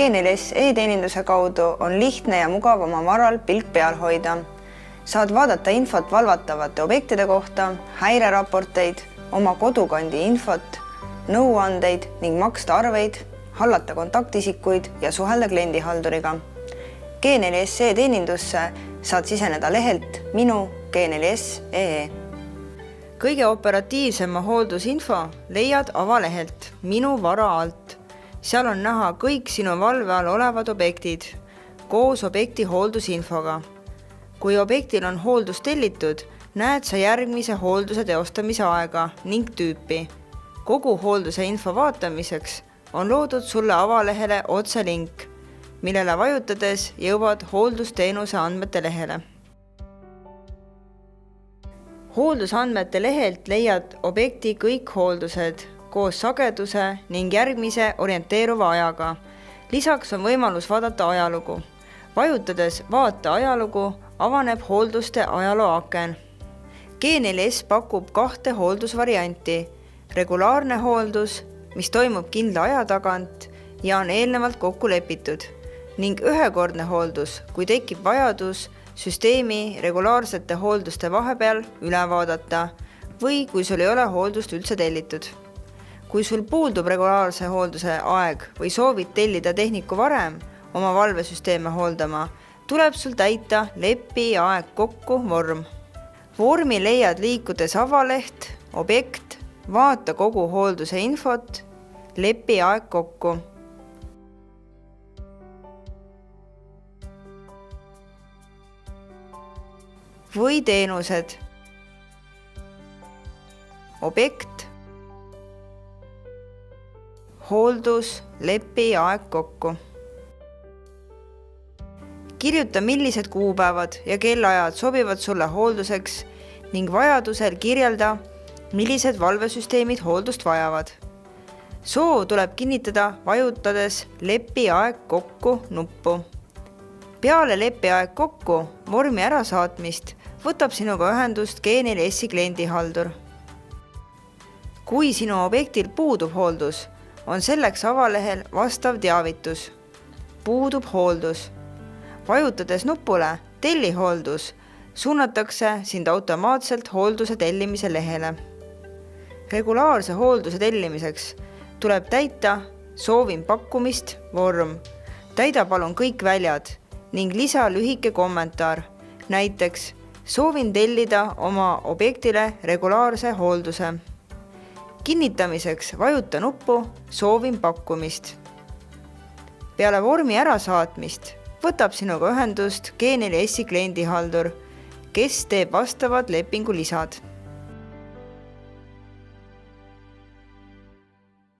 G4S e-teeninduse kaudu on lihtne ja mugav oma varal pilk peal hoida. Saad vaadata infot valvatavate objektide kohta, häireraporteid, oma kodukandi infot, nõuandeid ning maksta arveid, hallata kontaktisikuid ja suhelda kliendihalduriga. G4S e-teenindusse saad siseneda lehelt minu G4S.ee. Kõige operatiivsema hooldusinfo leiad avalehelt Minu vara alt. Seal on näha kõik sinu valve all olevad objektid koos objekti hooldusinfoga. Kui objektil on hooldus tellitud, näed sa järgmise hoolduse teostamise aega ning tüüpi. Kogu hoolduse info vaatamiseks on loodud sulle avalehele otselink, millele vajutades jõuad hooldusteenuse andmete lehele. Hooldusandmete lehelt leiad objekti kõik hooldused koos sageduse ning järgmise orienteeruva ajaga. Lisaks on võimalus vaadata ajalugu. Vajutades vaata ajalugu avaneb hoolduste ajaloo aken. G4S pakub 2 hooldusvarianti. Regulaarne hooldus, mis toimub kindla aja tagant ja on eelnevalt kokku lepitud, ning ühekordne hooldus, kui tekib vajadus süsteemi regulaarsete hoolduste vahepeal üle vaadata või kui sul ei ole hooldust üldse tellitud. Kui sul puudub regulaarse hoolduse aeg või soovid tellida tehniku varem oma valvesüsteeme hooldama, tuleb sul täita Lepi aeg kokku vorm. Vormi leiad liikudes avaleht, objekt, vaata kogu hoolduse infot, Lepi aeg kokku. Või teenused. Objekt, hooldus, Lepi aeg kokku. Kirjuta, millised kuupäevad ja kellaajad sobivad sulle hoolduseks ning vajadusel kirjelda, millised valvesüsteemid hooldust vajavad. Soov tuleb kinnitada vajutades Lepi aeg kokku nuppu. Peale Lepi aeg kokku vormi ärasaatmist võtab sinuga ühendust G4S kliendihaldur. Kui sinu objektil puudub hooldus, on selleks avalehel vastav teavitus. Puudub hooldus. Vajutades nupule Telli hooldus, suunatakse sind automaatselt hoolduse tellimise lehele. Regulaarse hoolduse tellimiseks tuleb täita Soovin pakkumist vorm. Täida palun kõik väljad ning lisa lühike kommentaar. Näiteks soovin tellida oma objektile regulaarse hoolduse. Kinnitamiseks vajuta nuppu Soovin pakkumist. Peale vormi ärasaatmist võtab sinuga ühendust G4S kliendihaldur, kes teeb vastavad lepingu lisad.